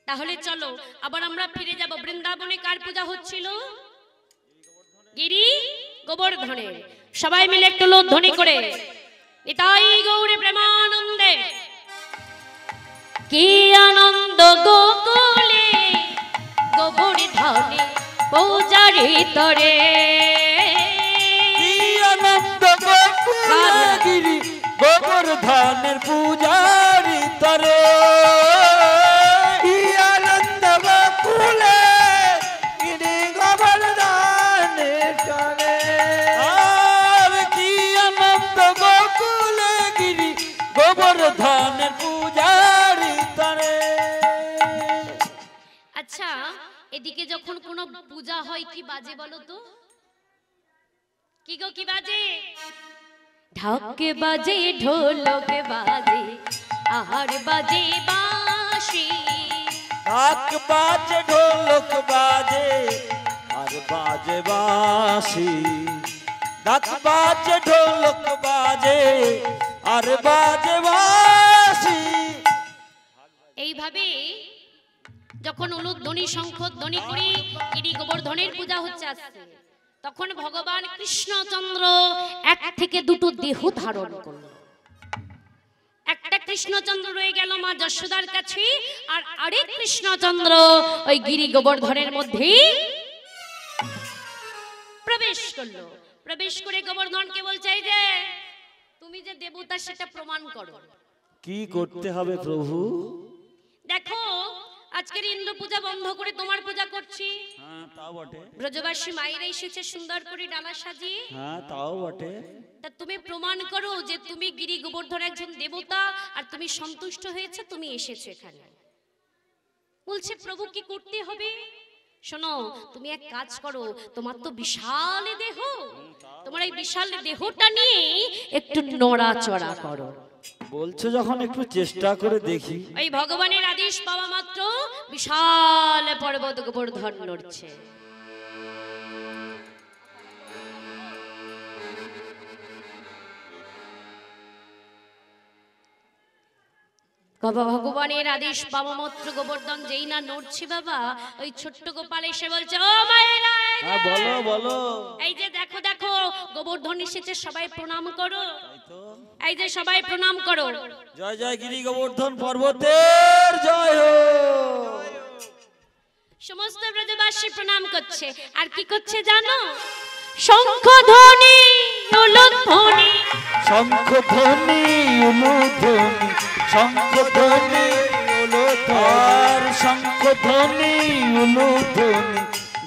S1: তাহলে চলো আবার আমরা ফিরে যাব। বৃন্দাবনে কার পূজা হচ্ছিল? গিরি গোবর্ধনের। সবাই মিলে একটু লোকধ্বনি করে নিতাই গৌরে প্রেমানন্দে। কি আনন্দ গোকুলে গোবর্ধনে পূজারি তরে,
S2: কি আনন্দ গোকুলে গিরি গোবর্ধনের পূজারি তরে,
S3: কি আনন্দ গোকুলে গিরি গোবর্ধনের তরে,
S2: আর কি আনন্দ গোকুলে গিরি গোবর্ধনের পূজারি তরে।
S1: আচ্ছা, এদিকে যখন কোনো পূজা হয় কি বাজে বলো তো? কি গো কি বাজে? ঢাক বাজে, ঢোলক বাজে, আর বাজে বাঁশি।
S2: ঢাক বাজে, ঢোলক বাজে, আর বাজে বাঁশি। ঢাক বাজে, ঢোলক বাজে, আর বাজে বাঁশি।
S1: এইভাবে যখন উলুধ্বনি শঙ্খধ্বনি করে গিরি গোবর্ধনের পূজা হচ্ছে আসছে, তখন ভগবান কৃষ্ণচন্দ্র এক থেকে দুটো দেহ ধারণ করল। একটা কৃষ্ণচন্দ্র রয়ে গেল মা যশোদার কাছে, আর আরেক কৃষ্ণচন্দ্র ওই গিরি গোবর্ধনের মধ্যে প্রবেশ করলো। প্রবেশ করে গোবর্ধনকে বলছে, এই যে তুমি যে দেবতা সেটা প্রমাণ করো।
S2: কি করতে হবে প্রভু?
S1: দেখো আজকের ইন্দ্র পূজা বন্ধ করে তোমার পূজা করছি।
S2: হ্যাঁ তাও বটে।
S1: ব্রজবাসী মায়েরা এসেছে সুন্দর করে ডালা সাজিয়ে।
S2: হ্যাঁ তাও বটে।
S1: তা তুমি প্রমাণ করো যে তুমি গিরি গোবর্ধন একজন দেবতা, আর তুমি সন্তুষ্ট হয়েছে, তুমি এসেছো এখানে। বলছে প্রভু কি করতে হবে? শোনো, তুমি এক কাজ করো, তোমার তো বিশাল দেহ, তোমার এই বিশাল দেহটা নিয়ে একটু নড়াচড়া করো।
S2: বলছো যখন একটু চেষ্টা করে দেখি।
S1: ওই ভগবানের আদেশ পাওয়া মাত্র বিশাল পর্বত গোবর্ধন নড়ছে। ভগবানের আদেশ পাওয়া মাত্র গোবর্ধন যেই না নড়ছে বাবা, ওই ছোট্ট গোপাল এসে বলছে, ও মায়েরা,
S2: হ্যাঁ বলো বলো।
S1: এই যে দেখো দেখো গোবর্ধন এসেছে, সবাই প্রণাম করো। এই যে সবাই প্রণাম করো।
S2: জয় জয় গিরি গোবর্ধন পর্বতের জয় হোক।
S1: সমস্ত ব্রজবাসী প্রণাম করছে। আর কি করছে জানো? শঙ্খ ধ্বনি উলুধ্বনি,
S2: শঙ্খ ধ্বনি উলুধ্বনি, শঙ্খ ধ্বনি উলুধ্বনি, আর শঙ্খ ধ্বনি উলুধ্বনি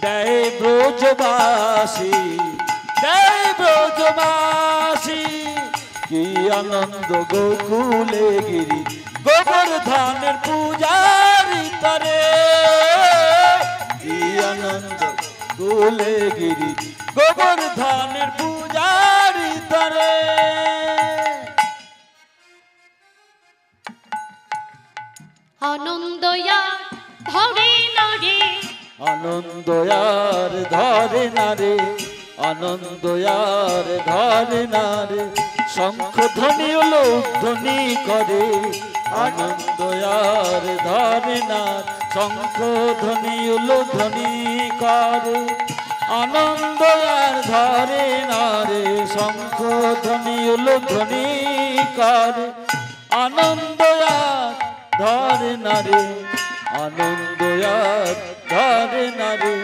S2: দেয় ব্রজবাসী, দেয় ব্রজবাসী। কি আনন্দ গোকুলে গিরি গোবর্ধনের পূজারি তরে, কি আনন্দ গোকুলে গিরি গোবর্ধনের পূজারি তরে।
S1: আনন্দয়া ধরে না রে,
S2: আনন্দ আর ধরে না রে, আনন্দ আর ধরে না রে। শঙ্খ ধ্বনি লোকধ্বনি করে, আনন্দ আর ধরে না। শঙ্খ ধ্বনি লোকধ্বনি করে, আনন্দ আর ধরে না রে। শঙ্খ ধ্বনি লোকধ্বনি করে, আনন্দ আর ধরে না রে, আনন্দ আর ধরে না রে,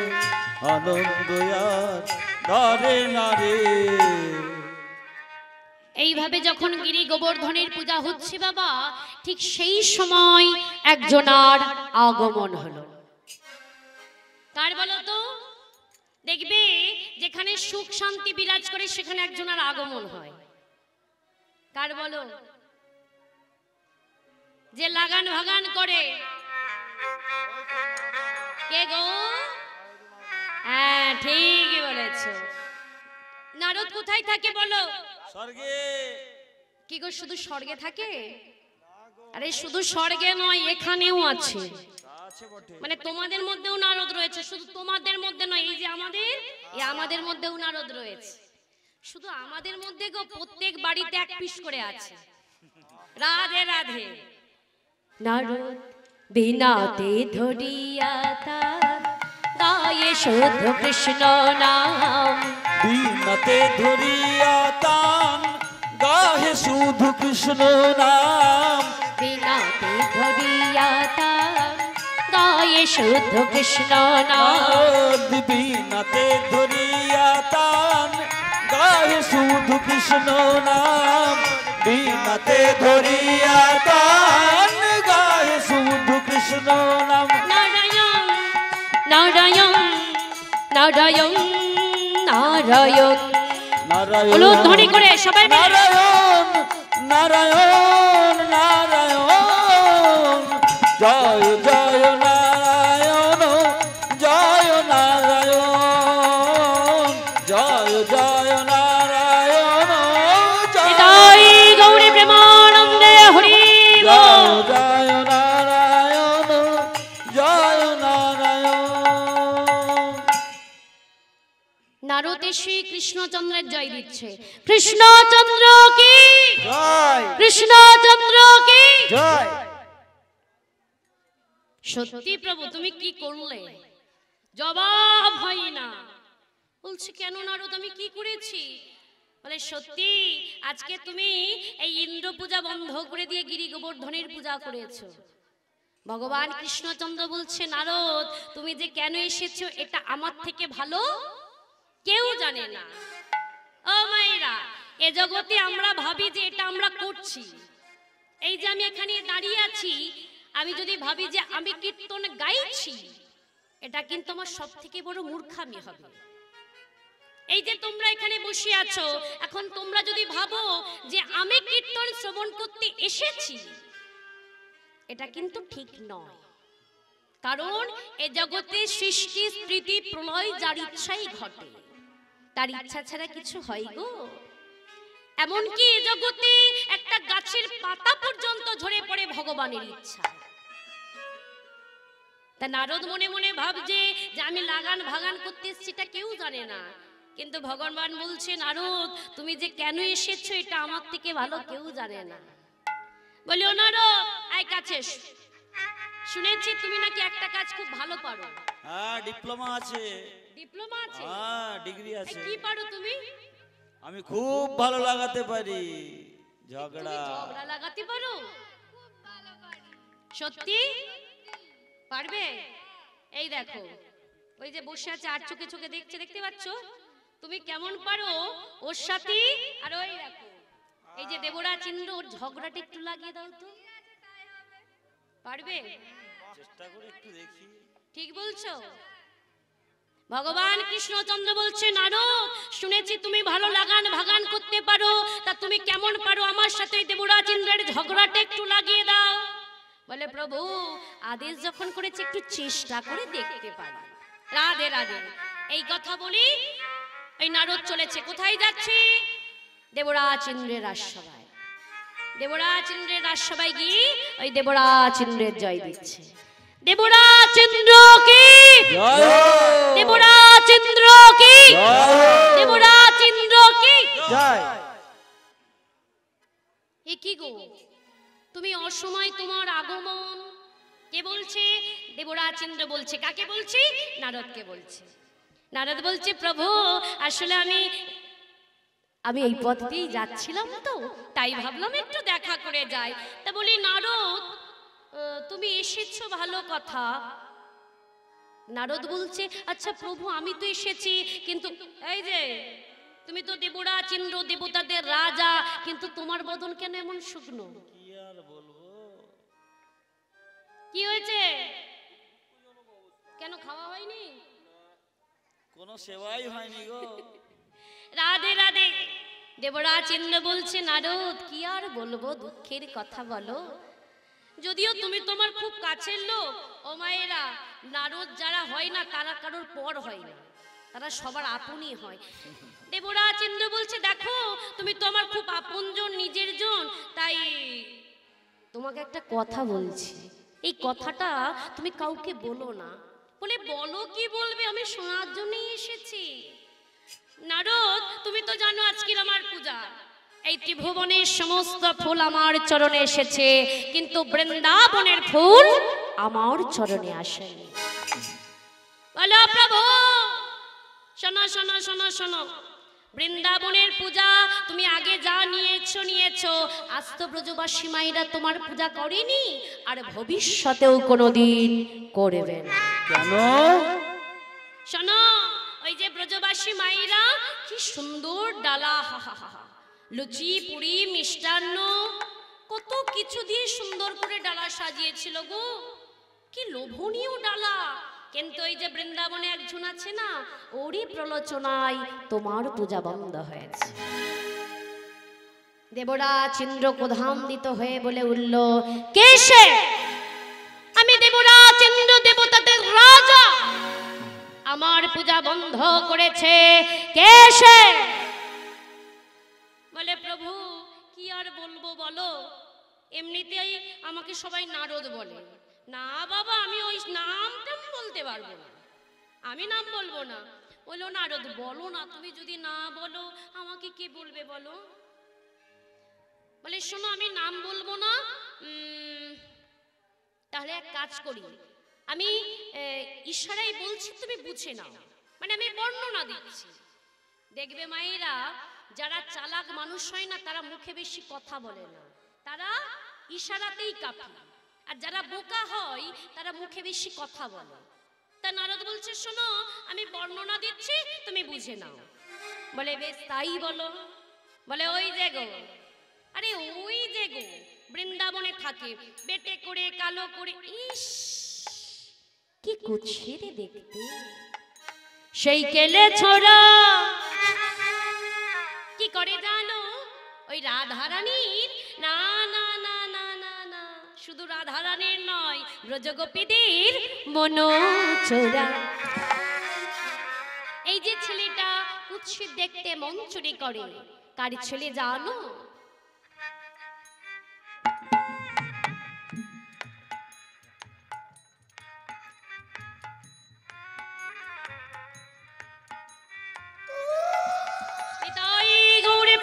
S2: আনন্দ আর ধরে না রে।
S1: এইভাবে যখন গিরি গোবর্ধনের পূজা হচ্ছে বাবা, ঠিক সেই সময় একজনার আগমন হলো। কার বলো তো? দেখবে যেখানে সুখ শান্তি বিরাজ করে সেখানে একজনার আগমন হয়। কার বলো? যে লাগান ভাগান করে, কে গো? হ্যাঁ ঠিকই বলেছো। নারদ কোথায় থাকে বলো?
S2: স্বর্গে।
S1: কি গো শুধু স্বর্গে থাকে? আরে শুধু স্বর্গে নয়, এখানেও আছে। মানে তোমাদের মধ্যেও নারদ রয়েছে, শুধু তোমাদের মধ্যে নয়। এই যে আমাদের মধ্যেও নারদ রয়েছে। শুধু আমাদের মধ্যে গো প্রত্যেক বাড়িতে এক পিস করে আছে। রাধে রাধে। নারদ বিনাতে ধরিয়া তার গায়ে শুধু কৃষ্ণ নাম,
S2: বিনাতে ধরিয়া তান গাহে শুধু কৃষ্ণ নাম,
S1: বিনাতে ধরিয়া তার গায়ে শুধু কৃষ্ণ নাম।
S2: বিনাতে ধরিয়া তান গাহে শুধু কৃষ্ণ নাম, বিনাতে ধরিয়া তান গাহে শুধু কৃষ্ণ নাম।
S1: নারায়ণ নারায়ণ নারায়ণ নারায়ণ।
S2: নারায়ণ
S1: বলো ধ্বনি করে সবাই মিলে।
S2: নারায়ণ নারায়ণ নারায়ণ, জয় জয় নারায়ণ, জয় নারায়ণ, জয় জয় নারায়ণ,
S1: জয় গৌরী প্রেমানন্দে হরি বল।
S2: জয় নারায়ণ, জয় নারায়ণ।
S1: নারদ শ্রী কৃষ্ণচন্দ্রের জয় দিচ্ছে। কৃষ্ণচন্দ্র কি
S3: জয়,
S1: কৃষ্ণচন্দ্র কি
S3: জয়।
S1: সত্যি প্রভু তুমি কি করলে? জবাব হয় না। বলছে কেন নারদ আমি কি করেছি? বলে সত্যি আজকে তুমি এই ইন্দ্র পূজা বন্ধ করে দিয়ে গিরি গোবর্ধনের পূজা করেছো। ভগবান কৃষ্ণচন্দ্র বলছে নারদ তুমি যে কেন এসেছো এটা আমার থেকে ভালো কেউ জানে না। ও মায়েরা, এ জগতে আমরা ভাবি যে এটা আমরা করছি। এই যে আমি এখানে দাঁড়িয়ে আছি, আমি যদি ভাবি যে আমি কীর্তন গাইছি, এটা কিন্তু আমার সব থেকে বড় মূর্খামি হবে। এই যে তোমরা এখানে বসে আছো, এখন তোমরা যদি ভাবো যে আমি কীর্তন শ্রবণ করতে এসেছি, এটা কিন্তু ঠিক নয়। কারণ এ জগতে সৃষ্টি স্থিতি প্রলয় যার ইচ্ছাই ঘটে, তার ইচ্ছা ছাড়া কিছু হয় গো? এমনকি এ জগতে একটা গাছের পাতা পর্যন্ত ঝরে পড়ে ভগবানের ইচ্ছা। তা নারদ মনে মনে ভাবছে যে আমি লাগান ভাগান করতে এসেছি, এটা কেউ জানে না। কিন্তু ভগবান বলছে নারদ তুমি যে কেন এসেছো এটা আমার থেকে ভালো কেউ জানে না। বলি ও নারদ আয় কাছে এসো। শুনেছি তুমি নাকি একটা কাজ খুব ভালো পারো।
S2: হ্যাঁ ডিপ্লোমা আছে।
S1: ডিপ্লোমা আছে?
S2: হ্যাঁ ডিগ্রি আছে।
S1: কি পারো তুমি?
S2: আমি খুব ভালো লাগাতে পারি ঝগড়া।
S1: ঝগড়া লাগাতে পারো? সত্যি পারবে? এই দেখো ওই যে বসে আছে আর চোখে চোখে দেখছে, দেখতে পাচ্ছ তুমি কেমন পারো ওর সাথে। আর ওই দেখো এই যে দেবরাজ ইন্দ্র, ওর ঝগড়াটা একটু লাগিয়ে দাও তো। পারবে?
S2: চেষ্টা করে একটু দেখি।
S1: ঠিক বলছো? ভগবান কৃষ্ণচন্দ্র বলছে, নারদ শুনেছি তুমি ভালো লাগান ভাগান করতে পারো, তা তুমি কেমন পারো আমার সাথে দেবরাজ ইন্দ্রের ঝগড়াটা একটু লাগিয়ে দাও। বলে প্রভু আদেশ যখন করেছে একটু চেষ্টা করে দেখতে পারি। রাধে রাধে। এই কথা বলি এই নারদ চলেছে। কোথায় যাচ্ছে? দেবরাজ ইন্দ্রের রাজসভায়। দেবরাজ ইন্দ্রের রাজসভায় গিয়ে ওই দেবরাজ ইন্দ্রের জয় দিচ্ছে। দেবরাজ ইন্দ্র কি
S2: জয় হোক।
S1: দেবরাজ ইন্দ্র কি
S2: জয় হোক।
S1: দেবরাজ ইন্দ্র কি
S3: জয়।
S1: এ কি গো তুমি অসময় তোমার আগমন? কে বলছে? দেবরাজ ইন্দ্র বলছে। কাকে বলছি? নারদকে বলছে। নারদ বলছে প্রভু আসলে আমি এই পথ দিয়েই যাচ্ছিলাম, তো তাই ভাবলাম একটু দেখা করে যাই। তা বলি নারদ তুমি এসেছো ভালো কথা। নারদ বলছে আচ্ছা প্রভু আমি তো এসেছি, কিন্তু এই যে তুমি তো দেবরাজ ইন্দ্র দেবতাদের রাজা, কিন্তু তোমার বদন কেন এমন শুকনো?
S2: কি আর বলবো,
S1: কি হয়েছে? কেন খাওয়া হয়নি?
S2: কোনো সেবাই হয়নি গো।
S1: রাধে রাধে। দেবরাজ ইন্দ্র বলছে নারদ কি আর বলবো, দুঃখের কথা বলো। যদিও তুমি তোমার খুব কাছের লোক, ও মায়েরা নারদ যারা হয় না তারা কারোর পর হয় না, তারা সবার আপনই হয়। দেবরাজ ইন্দ্র বলছে দেখো তুমি তো আমার খুব আপনজন, নিজের জন, তাই তোমাকে একটা কথা বলছি, এই কথাটা তুমি কাউকে বলো না। বলে বলো কি বলবে, আমি শোনার জন্যই এসেছি। নারদ তুমি তো জানো আজকের আমার পূজা, এই ত্রিভুবনের সমস্ত ফুল আমার চরণে এসেছে, কিন্তু বৃন্দাবনের ফুল আমার চরণে আসেনি। বলো প্রভু শোনো শোনো শোনো শোনো, বৃন্দাবনের পূজা তুমি আগে যা নিয়েছো, আজ তো ব্রজবাসী মায়েরা তোমার পূজা করেনি, আর ভবিষ্যতেও কোনোদিন করবে না।
S2: কেন?
S1: শোনো, ওই যে ব্রজবাসী মায়েরা কি সুন্দর ডালা, হা হা হা, লুচি পুরি মিষ্টান্ন কত কিছু দিয়ে সুন্দর করে ডালা সাজিয়েছিল গো, কি লোভনীয় ডালা। কিন্তু এই যে বৃন্দাবনে একজন আছে না, ওরই প্রলোচনায় তোমার পূজা বন্ধ হয়েছে। দেবরাজ ইন্দ্র ক্রোধান্বিত হয়ে বলে উঠল, কে সে? আমি দেবরাজ ইন্দ্র দেবতাদের রাজা, আমার পূজা বন্ধ করেছে, কে সে? বলে প্রভু কি আর বলবো বলো, এমনিতেই আমাকে সবাই নারদ বলে। না বাবা আমি ওই নামটা বলতে পারবো না, আমি নাম বলবো না। বললো নারদ বলো না, তুমি যদি না বলো আমাকে কে বলবে বলো। বলে শোনো আমি নাম বলবো না, তাহলে এক কাজ করি, আমি ইশারায় বলছি তুমি বুঝে নাও, মানে আমি বর্ণনা দিচ্ছি। দেখবে মায়েরা যারা চালাক মানুষ হয় না তারা মুখে বেশি কথা বলে না, তারা ইশারাতেই কাঁপে, আর যারা বোকা হয় তারা মুখে বেশি কথা বলে। তা নারদ বলছে শোনো আমি বর্ণনা দিচ্ছি তুমি বুঝে নাও। বলে বেশ তাই বলো। বলে ওই যে গো, আরে ওই যে গো বৃন্দাবনে থাকে, বেটে করে কালো করে, ইস কি কুৎসিত দেখতে, সেই কেলে ছোড়া কি করে জানো, ওই রাধারানীর, না না না না না না, শুধু রাধারানীর নয় ব্রজগোপীদের মনোচোরা। এই যে ছেলেটা কুৎসিত দেখতে মন চুরি করে, কার ছেলে জানো?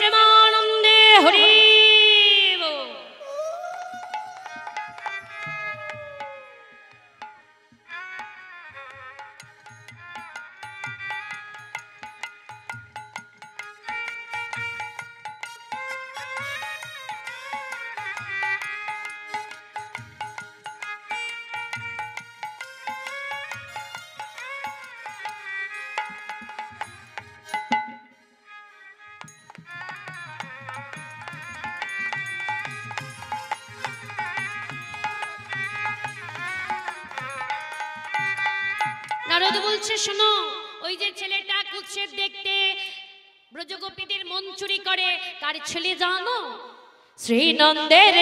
S1: প্রেমানন্দে হরি বল। নারদ বলছে শোনো, ওই যে ছেলেটা কুৎসিত দেখতে ব্রজগোপীদের মন চুরি করে, কার ছেলে জানো? শ্রীনন্দের